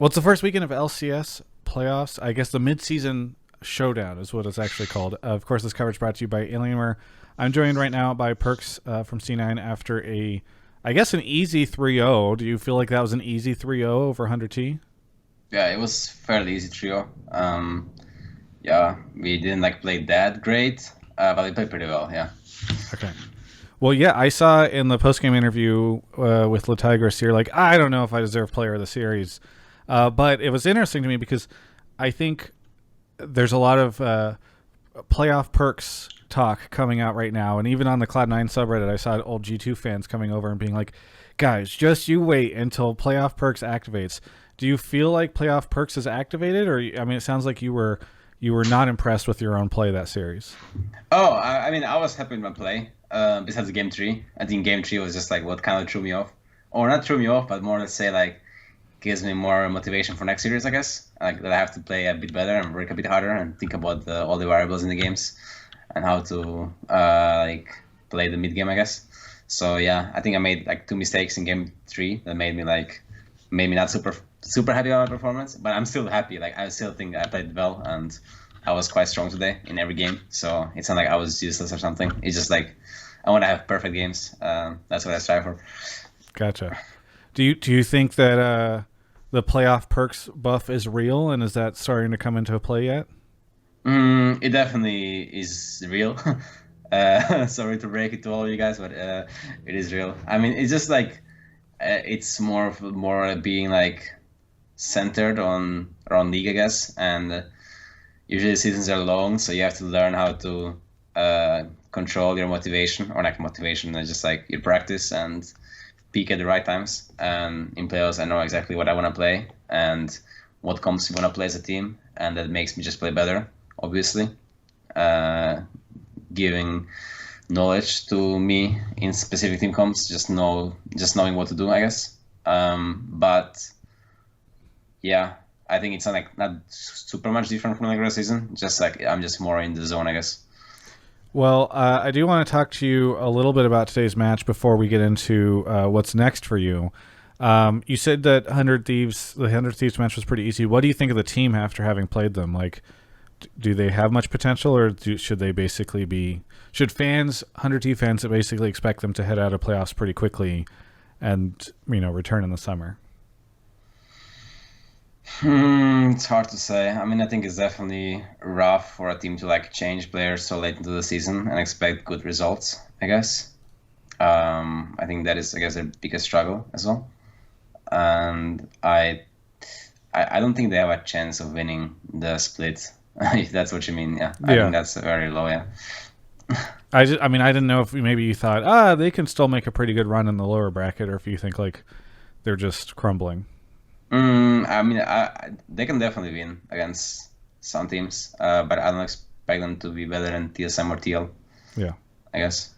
Well, it's the first weekend of LCS playoffs. I guess the midseason showdown is what it's actually called. Of course, this coverage brought to you by Alienware. I'm joined right now by Perks from C9 after I guess, an easy 3-0. Do you feel like that was an easy 3-0 over 100T? Yeah, it was fairly easy trio. Yeah, we didn't play that great, but we played pretty well. Yeah. Okay. Well, yeah, I saw in the post-game interview with Latigris, you're like, I don't know if I deserve player of the series. But it was interesting to me because I think there's a lot of playoff perks talk coming out right now. And even on the Cloud9 subreddit, I saw old G2 fans coming over and being like, guys, just you wait until playoff perks activates. Do you feel like playoff perks is activated? Or, I mean, it sounds like you were not impressed with your own play that series. Oh, I mean, I was happy with my play. Besides game three, I think game three was just what kind of threw me off, or not threw me off, but more, let's say, gives me more motivation for next series, I guess. That I have to play a bit better and work a bit harder and think about all the variables in the games and how to play the mid game, I guess. So yeah, I think I made two mistakes in game three that made me not super happy about my performance, but I'm still happy. I still think I played well and I was quite strong today in every game. So it's not like I was useless or something. It's just I want to have perfect games. That's what I strive for. Gotcha. Do you think that the playoff perks buff is real, and is that starting to come into play yet? It definitely is real. Sorry to break it to all of you guys, but it is real. I mean, it's just it's more being centered on around league, I guess. And usually the seasons are long, so you have to learn how to control your motivation, or motivation, just your practice and peak at the right times. And in playoffs, I know exactly what I want to play and what comps we want to play as a team, and that makes me just play better. Obviously, giving knowledge to me in specific team comps, just knowing what to do, I guess. But yeah, I think it's not super much different from the regular season. Just I'm just more in the zone, I guess. Well, I do want to talk to you a little bit about today's match before we get into what's next for you. You said that the 100 Thieves match was pretty easy. What do you think of the team after having played them? Do they have much potential, or should they basically should 100 Thieves fans basically expect them to head out of playoffs pretty quickly and, return in the summer? It's hard to say. I mean, I think it's definitely rough for a team to change players so late into the season and expect good results, I guess. I think that is, I guess, their biggest struggle as well. And I don't think they have a chance of winning the split, if that's what you mean. Yeah, I think that's very low. Yeah. I didn't know if maybe you thought they can still make a pretty good run in the lower bracket, or if you think they're just crumbling. I mean, they can definitely win against some teams, but I don't expect them to be better than TSM or TL. Yeah, I guess.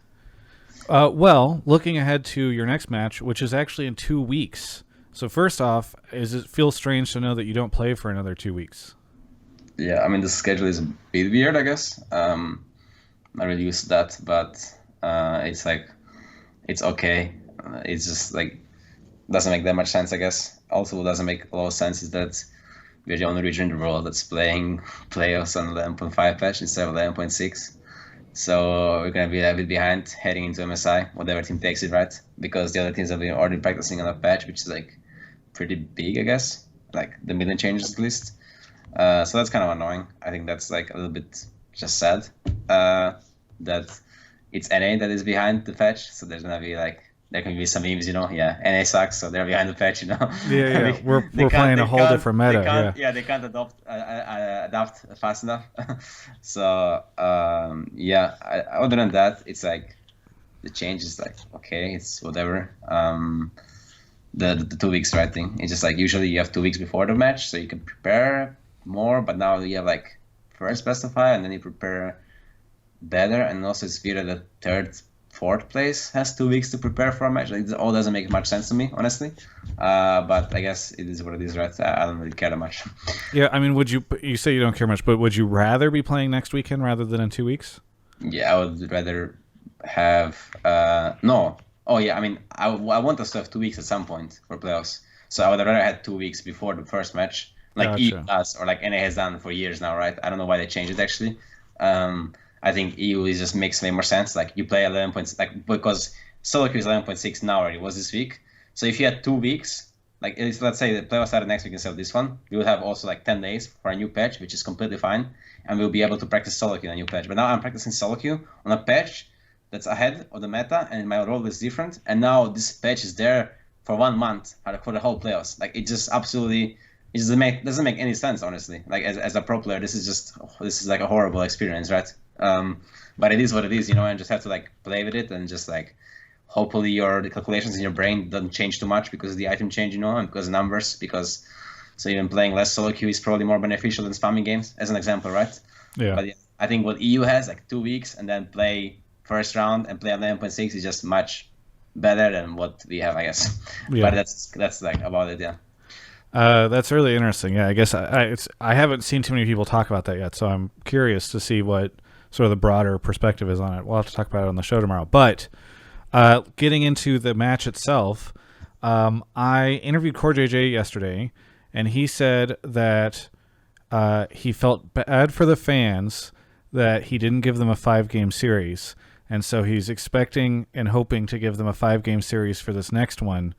Well, looking ahead to your next match, which is actually in 2 weeks. So first off, does it feel strange to know that you don't play for another 2 weeks? Yeah, I mean, the schedule is a bit weird, I guess. Not really used to that, but it's it's okay. It's just doesn't make that much sense, I guess. Also, what doesn't make a lot of sense is that we're the only region in the world that's playing playoffs on 11.5 patch instead of 11.6. So we're going to be a bit behind heading into MSI, whatever team takes it, right? Because the other teams have been already practicing on a patch, which is pretty big, I guess. The million changes at least. So that's kind of annoying. I think that's a little bit just sad that it's NA that is behind the patch. So there's going to be there can be some memes, yeah, NA sucks, so they're behind the patch, Yeah. We're playing a whole different meta. They can't adapt fast enough. So yeah, other than that, it's the change is okay, it's whatever. The 2 weeks right thing. It's just usually you have 2 weeks before the match, so you can prepare more. But now you have first best of 5, and then you prepare better. And also it's weird that the fourth place has 2 weeks to prepare for a match. It all doesn't make much sense to me, honestly. But I guess it is what it is, right? I don't really care that much. Yeah, I mean, you say you don't care much, but would you rather be playing next weekend rather than in 2 weeks? Yeah, I would rather have no. Oh yeah, I mean, I want us to have 2 weeks at some point for playoffs. So I would have rather had 2 weeks before the first match, like EU Gotcha. does, or like NA has done for years now, right? I don't know why they changed it actually. Um, I think EU is just makes way more sense. Like you play 11 points, like because solo queue is 11.6 now already. Was this week? So if you had 2 weeks, like let's say the playoffs started next week instead of this one, we would have also like 10 days for a new patch, which is completely fine, and we'll be able to practice solo queue in a new patch. But now I'm practicing solo queue on a patch that's ahead of the meta, and my role is different. And now this patch is there for 1 month for the whole playoffs. Like it just absolutely it doesn't make any sense, honestly. Like as a pro player, this is like a horrible experience, right? But it is what it is, and just have to like play with it and just like hopefully the calculations in your brain don't change too much because of the item change, and because of numbers. Because so even playing less solo queue is probably more beneficial than spamming games, as an example, right? Yeah. But yeah, I think what EU has like 2 weeks and then play first round and play 11.6 is just much better than what we have, I guess. Yeah. But that's like about it, yeah. That's really interesting. Yeah, I guess I haven't seen too many people talk about that yet, so I'm curious to see what sort of the broader perspective is on it. We'll have to talk about it on the show tomorrow. But getting into the match itself, I interviewed Core JJ yesterday, and he said that he felt bad for the fans that he didn't give them a 5-game series, and so he's expecting and hoping to give them a 5-game series for this next one.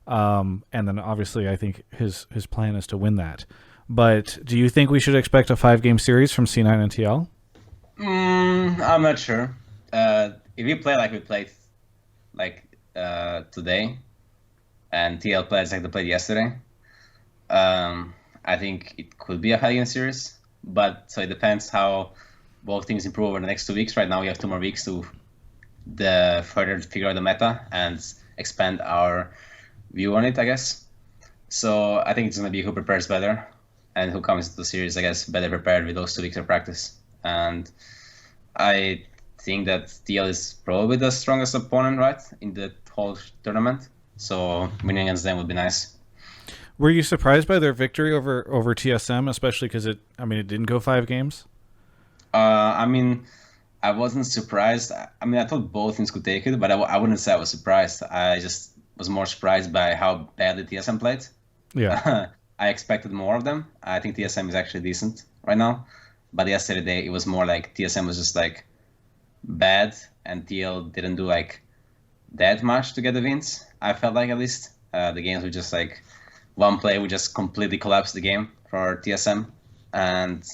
And then obviously I think his plan is to win that. But do you think we should expect a 5-game series from C9 and TL? I'm not sure. If we play like we played like today, and TL plays like they played yesterday, I think it could be a 5-game series. But so it depends how both teams improve over the next 2 weeks. Right now we have 2 more weeks to further figure out the meta and expand our view on it, I guess. So I think it's going to be who prepares better and who comes into the series, I guess, better prepared with those 2 weeks of practice. And I think that TL is probably the strongest opponent, right, in the whole tournament. So winning against them would be nice. Were you surprised by their victory over TSM, especially because it didn't go 5 games? I wasn't surprised. I thought both teams could take it, but I wouldn't say I was surprised. I just was more surprised by how badly TSM played. Yeah. I expected more of them. I think TSM is actually decent right now. But yesterday it was more like TSM was just like bad and TL didn't do like that much to get the wins. I felt like, at least. The games were just like one play would just completely collapse the game for TSM. And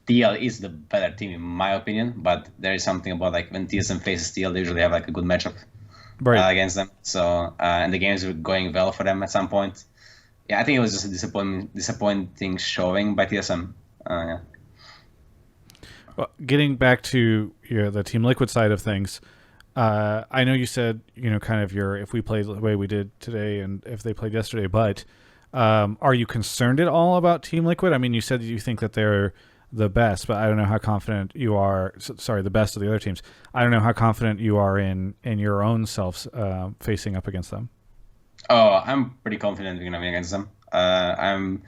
TL is the better team in my opinion, but there is something about like when TSM faces TL, they usually have like a good matchup against them. So and the games were going well for them at some point. Yeah, I think it was just a disappointing showing by TSM. Yeah. Well, getting back to the Team Liquid side of things, I know you said kind of if we played the way we did today and if they played yesterday, but are you concerned at all about Team Liquid? I mean, you said that you think that they're the best, but I don't know how confident you are. Sorry, the best of the other teams. I don't know how confident you are in your own selves facing up against them. Oh, I'm pretty confident we're gonna win against them. I'm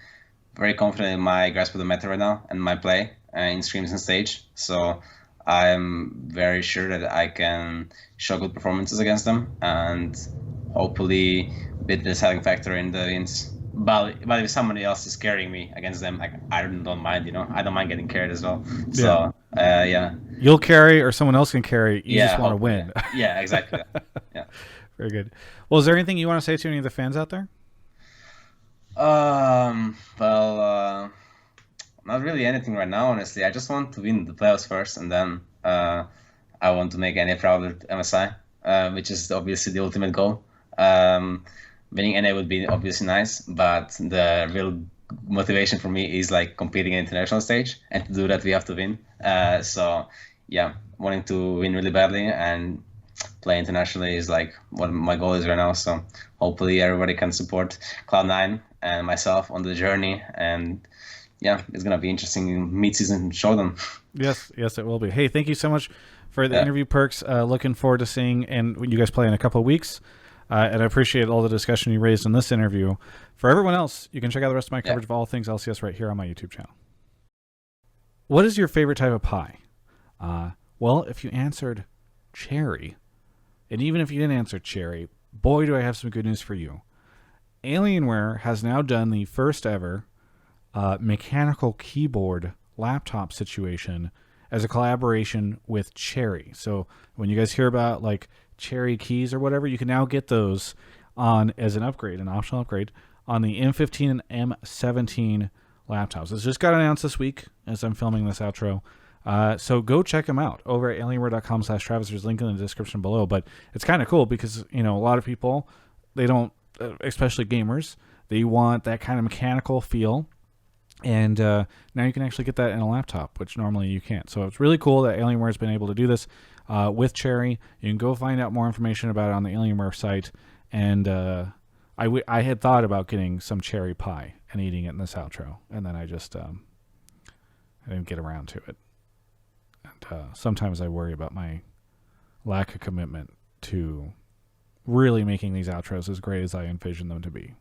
very confident in my grasp of the meta right now and my play in streams and stage. So I'm very sure that I can show good performances against them and hopefully beat the deciding factor in the wins. But if somebody else is carrying me against them, like I don't mind, I don't mind getting carried as well. So yeah. You'll carry or someone else can carry. You just want to win. Yeah, exactly. Yeah. Very good. Well, is there anything you want to say to any of the fans out there? Well, not really anything right now, honestly. I just want to win the playoffs first, and then I want to make NA proud at MSI, which is obviously the ultimate goal. Winning NA would be obviously nice, but the real motivation for me is like competing in international stage, and to do that we have to win. So yeah, wanting to win really badly and play internationally is like what my goal is right now. So hopefully everybody can support Cloud9 and myself on the journey, and yeah, it's gonna be interesting mid-season showdown. Yes, it will be. Hey, thank you so much for the interview, Perkz. Looking forward to seeing and when you guys play in a couple of weeks. And I appreciate all the discussion you raised in this interview. For everyone else, you can check out the rest of my coverage of all things LCS right here on my YouTube channel. What is your favorite type of pie? Well, if you answered cherry, and even if you didn't answer cherry, boy, do I have some good news for you. Alienware has now done the first ever mechanical keyboard laptop situation as a collaboration with Cherry. So when you guys hear about like Cherry keys or whatever, you can now get those on as an upgrade, an optional upgrade on the M15 and M17 laptops. It's just got announced this week as I'm filming this outro. So go check them out over at alienware.com/Travis. There's a link in the description below. But it's kind of cool because, you know, a lot of people, they don't, especially gamers, they want that kind of mechanical feel. And now you can actually get that in a laptop, which normally you can't. So it's really cool that Alienware has been able to do this with Cherry. You can go find out more information about it on the Alienware site. And I had thought about getting some cherry pie and eating it in this outro. And then I just I didn't get around to it. And sometimes I worry about my lack of commitment to really making these outros as great as I envision them to be.